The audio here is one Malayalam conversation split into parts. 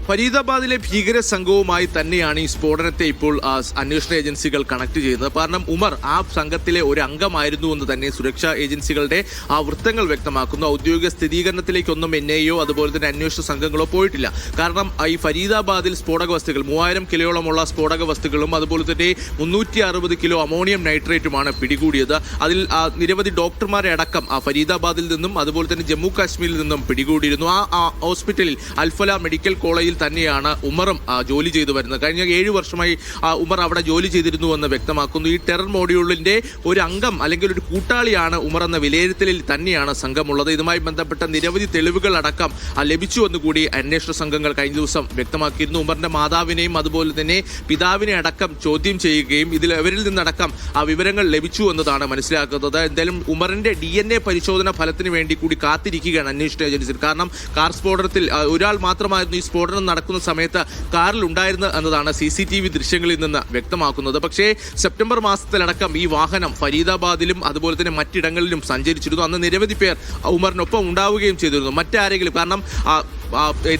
ഫരീദാബാദിലെ ഭീകര സംഘവുമായി തന്നെയാണ് ഈ സ്ഫോടനത്തെ ഇപ്പോൾ അന്വേഷണ ഏജൻസികൾ കണക്ട് ചെയ്യുന്നത്. കാരണം ഉമർ ആ സംഘത്തിലെ ഒരു അംഗമായിരുന്നു എന്ന് തന്നെ സുരക്ഷാ ഏജൻസികളുടെ വൃത്തങ്ങൾ വ്യക്തമാക്കുന്നു. ഔദ്യോഗിക സ്ഥിരീകരണത്തിലേക്കൊന്നും NIA അതുപോലെ തന്നെ അന്വേഷണ സംഘങ്ങളോ പോയിട്ടില്ല. കാരണം ഈ ഫരീദാബാദിൽ സ്ഫോടക വസ്തുക്കൾ 3000 കിലോയോളമുള്ള സ്ഫോടക വസ്തുക്കളും അതുപോലെ തന്നെ 360 കിലോ അമോണിയം നൈട്രേറ്റുമാണ് പിടികൂടിയത്. അതിൽ നിരവധി ഡോക്ടർമാരെ അടക്കം ഫരീദാബാദിൽ നിന്നും അതുപോലെ തന്നെ ജമ്മു കാശ്മീരിൽ നിന്നും പിടികൂടിയിരുന്നു. ആ ഹോസ്പിറ്റലിൽ അൽഫല മെഡിക്കൽ കോളേജിൽ തന്നെയാണ് ഉമറും ജോലി ചെയ്തു വരുന്നത്. കഴിഞ്ഞ 7 വർഷമായി ഉമർ അവിടെ ജോലി ചെയ്തിരുന്നുവെന്ന് വ്യക്തമാക്കുന്നു. ഈ ടെറർ മോഡ്യൂളിന്റെ ഒരു അംഗം അല്ലെങ്കിൽ ഒരു കൂട്ടാളിയാണ് ഉമർ എന്ന വിലയിരുത്തലിൽ തന്നെയാണ് സംഘമുള്ളത്. ഇതുമായി ബന്ധപ്പെട്ട നിരവധി തെളിവുകൾ അടക്കം ലഭിച്ചുവെന്ന് കൂടി അന്വേഷണ സംഘങ്ങൾ കഴിഞ്ഞ ദിവസം വ്യക്തമാക്കിയിരുന്നു. ഉമറിന്റെ മാതാവിനെയും അതുപോലെ തന്നെ പിതാവിനെ അടക്കം ചോദ്യം ചെയ്യുകയും ഇവരിൽ നിന്നടക്കം വിവരങ്ങൾ ലഭിച്ചു എന്നതാണ് മനസ്സിലാക്കുന്നത്. എന്തായാലും ഉമറിന്റെ DNA പരിശോധന ഫലത്തിന് വേണ്ടി കൂടി കാത്തിരിക്കുകയാണ് അന്വേഷണ ഏജൻസി. കാരണം കാർ സ്ഫോടനത്തിൽ ഒരാൾ മാത്രമായിരുന്നു ഈ സ്ഫോടനം നടക്കുന്ന സമയത്ത് കാറിൽ ഉണ്ടായിരുന്നത് എന്നതാണ് CCTV ദൃശ്യങ്ങളിൽ നിന്ന് വ്യക്തമാക്കുന്നത്. പക്ഷേ സെപ്റ്റംബർ മാസത്തിലടക്കം ഈ വാഹനം ഫരീദാബാദിലും അതുപോലെ തന്നെ മറ്റിടങ്ങളിലും സഞ്ചരിച്ചിരുന്നു. അന്ന് നിരവധി പേർ ഉമറിനൊപ്പം ഉണ്ടാവുകയും ചെയ്തിരുന്നു. മറ്റാരെങ്കിലും കാരണം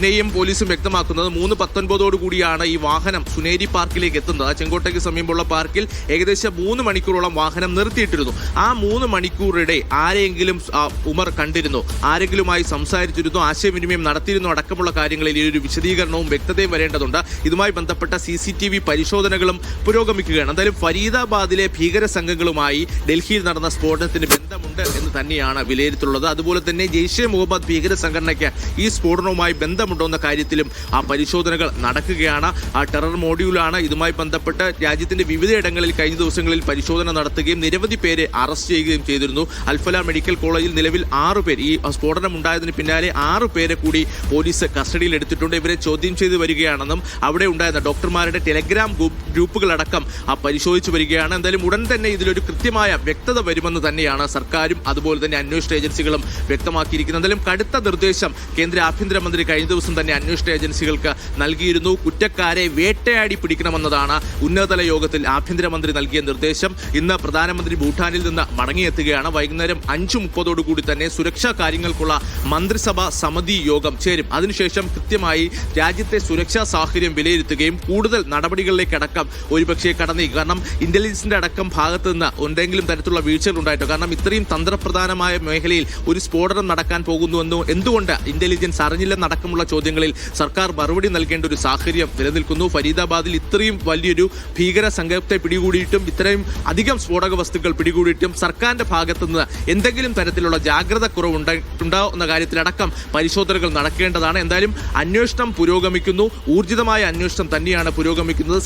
NIA പോലീസും വ്യക്തമാക്കുന്നത് 3:19 കൂടിയാണ് ഈ വാഹനം സുനേരി പാർക്കിലേക്ക് എത്തുന്നത്. ചെങ്കോട്ടയ്ക്ക് സമീപമുള്ള പാർക്കിൽ ഏകദേശം 3 മണിക്കൂറോളം വാഹനം നിർത്തിയിട്ടിരുന്നു. ആ 3 മണിക്കൂറിടെ ആരെങ്കിലും ഉമർ കണ്ടിരുന്നു, ആരെങ്കിലുമായി സംസാരിച്ചിരുന്നു, ആശയവിനിമയം നടത്തിയിരുന്നു അടക്കമുള്ള കാര്യങ്ങളിൽ ഈ ഒരു വിശദീകരണവും വ്യക്തതയും വരേണ്ടതുണ്ട്. ഇതുമായി ബന്ധപ്പെട്ട CCTV പരിശോധനകളും പുരോഗമിക്കുകയാണ്. എന്തായാലും ഫരീദാബാദിലെ ഭീകര സംഘങ്ങളുമായി ഡൽഹിയിൽ നടന്ന സ്ഫോടനത്തിന് ബന്ധമുണ്ട് എന്ന് തന്നെയാണ് വിലയിരുത്തുള്ളത്. അതുപോലെ തന്നെ ജെയ്ഷെ മുഹമ്മദ് ഭീകര സംഘടനയ്ക്ക് ഈ സ്ഫോടനവുമായി ബന്ധമുണ്ടോ എന്ന കാര്യത്തിലും പരിശോധനകൾ നടക്കുകയാണ്. ടെറർ മോഡ്യൂളാണ്. ഇതുമായി ബന്ധപ്പെട്ട് രാജ്യത്തിന്റെ വിവിധയിടങ്ങളിൽ കഴിഞ്ഞ ദിവസങ്ങളിൽ പരിശോധന നടത്തുകയും നിരവധി പേരെ അറസ്റ്റ് ചെയ്യുകയും ചെയ്തിരുന്നു. അൽഫല മെഡിക്കൽ കോളേജിൽ നിലവിൽ 6 പേർ ഈ സ്ഫോടനം ഉണ്ടായതിന് പിന്നാലെ 6 പേരെ കൂടി പോലീസ് കസ്റ്റഡിയിൽ എടുത്തിട്ടുണ്ട്. ഇവരെ ചോദ്യം ചെയ്ത് വരികയാണെന്നും അവിടെ ഉണ്ടായിരുന്ന ഡോക്ടർമാരുടെ ടെലഗ്രാം ഗ്രൂപ്പുകളടക്കം പരിശോധിച്ചു വരികയാണ്. എന്തായാലും ഉടൻ തന്നെ ഇതിലൊരു കൃത്യമായ വ്യക്തത വരുമെന്ന് തന്നെയാണ് സർക്കാരും അതുപോലെ തന്നെ അന്വേഷണ ഏജൻസികളും വ്യക്തമാക്കിയിരിക്കുന്നത്. എന്തായാലും കടുത്ത നിർദ്ദേശം കേന്ദ്ര ആഭ്യന്തരമന്ത്രി കഴിഞ്ഞ ദിവസം തന്നെ അന്വേഷണ ഏജൻസികൾക്ക് നൽകിയിരുന്നു. കുറ്റക്കാരെ വേട്ടയാടി പിടിക്കണമെന്നതാണ് ഉന്നതതല യോഗത്തിൽ ആഭ്യന്തരമന്ത്രി നൽകിയ നിർദ്ദേശം. ഇന്ന് പ്രധാനമന്ത്രി ഭൂട്ടാനിൽ നിന്ന് മടങ്ങിയെത്തുകയാണ്. വൈകുന്നേരം 5:30 കൂടി തന്നെ സുരക്ഷാ കാര്യങ്ങൾക്കുള്ള മന്ത്രിസഭാ സമിതി യോഗം ചേരും. അതിനുശേഷം കൃത്യമായി രാജ്യത്തെ സുരക്ഷാ സാഹചര്യം വിലയിരുത്തുകയും കൂടുതൽ നടപടികളിലേക്കടക്കം ഒരുപക്ഷെ കടന്നേക്കും. കാരണം ഇന്റലിജൻസിന്റെ അടക്കം ഭാഗത്ത് നിന്ന് എന്തെങ്കിലും തരത്തിലുള്ള വീഴ്ചകൾ ഉണ്ടായിട്ടോ. കാരണം ഇത്രയും തന്ത്രപ്രധാനമായ മേഖലയിൽ ഒരു സ്ഫോടനം നടക്കാൻ പോകുന്നുവെന്നോ എന്തുകൊണ്ട് ഇന്റലിജൻസ് അറിഞ്ഞില്ലെന്നടക്കമുള്ള ചോദ്യങ്ങളിൽ സർക്കാർ മറുപടി നൽകേണ്ട ഒരു സാഹചര്യം നിലനിൽക്കുന്നു. ഫരീദാബാദിൽ ഇത്രയും വലിയൊരു ഭീകര സംഘത്തെ പിടികൂടിയിട്ടും ഇത്രയും അധികം സ്ഫോടക വസ്തുക്കൾ പിടികൂടിയിട്ടും സർക്കാരിന്റെ ഭാഗത്തു നിന്ന് എന്തെങ്കിലും തരത്തിലുള്ള ജാഗ്രത കുറവുണ്ടാവും എന്ന കാര്യത്തിലടക്കം പരിശോധനകൾ നടക്കേണ്ടതാണ്. എന്തായാലും അന്വേഷണം പുരോഗമിക്കുന്നു. ഊർജിതമായ അന്വേഷണം തന്നെയാണ് പുരോഗമിക്കുന്നത്.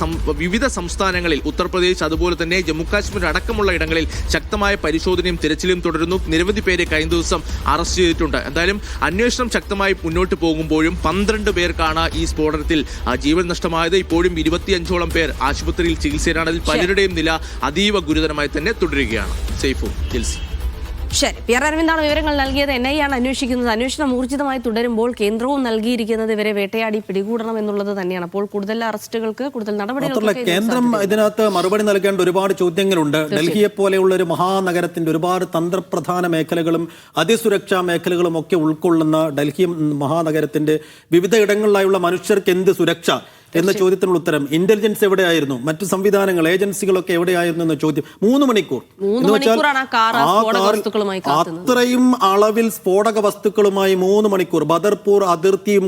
വിവിധ സംസ്ഥാനങ്ങളിൽ ഉത്തർപ്രദേശ് അതുപോലെ തന്നെ ജമ്മുകാശ്മീർ അടക്കമുള്ള ഇടങ്ങളിൽ ശക്തമായ പരിശോധനയും തിരച്ചിലും തുടരുന്നു. നിരവധി പേരെ കഴിഞ്ഞ ദിവസം അറസ്റ്റ് ചെയ്തിട്ടുണ്ട്. എന്തായാലും അന്വേഷണം ശക്തമായി മുന്നോട്ട് പോകുമ്പോഴും 12 പേർക്കാണ് ഈ സ്ഫോടനത്തിൽ ജീവൻ നഷ്ടമായത്. ഇപ്പോഴും 25ഓളം പേർ ആശുപത്രിയിൽ ചികിത്സയിലാണ്. അതിൽ പലരുടെയും നില അതീവ ഗുരുതരമായി തന്നെ തുടരുകയാണ്. സൈഫു, ജിൽസി. ശരി, PR അരവിന്ദാണ് വിവരങ്ങൾ നൽകിയത്. NIA ആണ് അന്വേഷിക്കുന്നത്. അന്വേഷണം ഊർജിതമായി തുടരുമ്പോൾ കേന്ദ്രവും നൽകിയിരിക്കുന്നത് ഇവരെ വേട്ടയാടി പിടികൂടണം എന്നുള്ളത് തന്നെയാണ്. അപ്പോൾ കൂടുതൽ അറസ്റ്റുകൾക്ക് കൂടുതൽ നടപടികൾ കേന്ദ്രം ഇതിനകത്ത് മറുപടി നൽകേണ്ട ഒരുപാട് ചോദ്യങ്ങളുണ്ട്. ഡൽഹിയെ പോലെയുള്ള ഒരു മഹാനഗരത്തിന്റെ ഒരുപാട് തന്ത്രപ്രധാന മേഖലകളും അതിസുരക്ഷാ മേഖലകളും ഒക്കെ ഉൾക്കൊള്ളുന്ന ഡൽഹി മഹാനഗരത്തിന്റെ വിവിധ ഇടങ്ങളിലായുള്ള മനുഷ്യർക്ക് എന്ത് സുരക്ഷ എന്ന ചോദ്യത്തിനുള്ള ഉത്തരം ഇന്റലിജൻസ് എവിടെയായിരുന്നു, മറ്റു സംവിധാനങ്ങൾ ഏജൻസികളൊക്കെ എവിടെയായിരുന്നു എന്ന ചോദ്യം 3 മണിക്കൂർ എന്ന് വെച്ചാൽ അത്രയും അളവിൽ സ്ഫോടക വസ്തുക്കളുമായി 3 മണിക്കൂർ ബദർപൂർ അതിർത്തിയും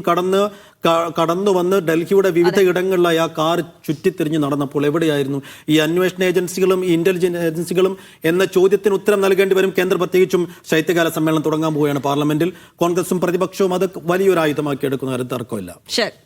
കടന്നു വന്ന് ഡൽഹിയുടെ വിവിധ ഇടങ്ങളിലായി ആ കാർ ചുറ്റിത്തിരിഞ്ഞ് നടന്നപ്പോൾ എവിടെയായിരുന്നു ഈ അന്വേഷണ ഏജൻസികളും ഈ ഇന്റലിജൻസ് ഏജൻസികളും എന്ന ചോദ്യത്തിന് ഉത്തരം നൽകേണ്ടി വരും കേന്ദ്രം. പ്രത്യേകിച്ചും ശൈത്യകാല സമ്മേളനം തുടങ്ങാൻ പോവുകയാണ് പാർലമെന്റിൽ. കോൺഗ്രസും പ്രതിപക്ഷവും അത് വലിയൊരു ആയുധമാക്കി എടുക്കുന്ന കാര്യം തർക്കമില്ല. ശരി.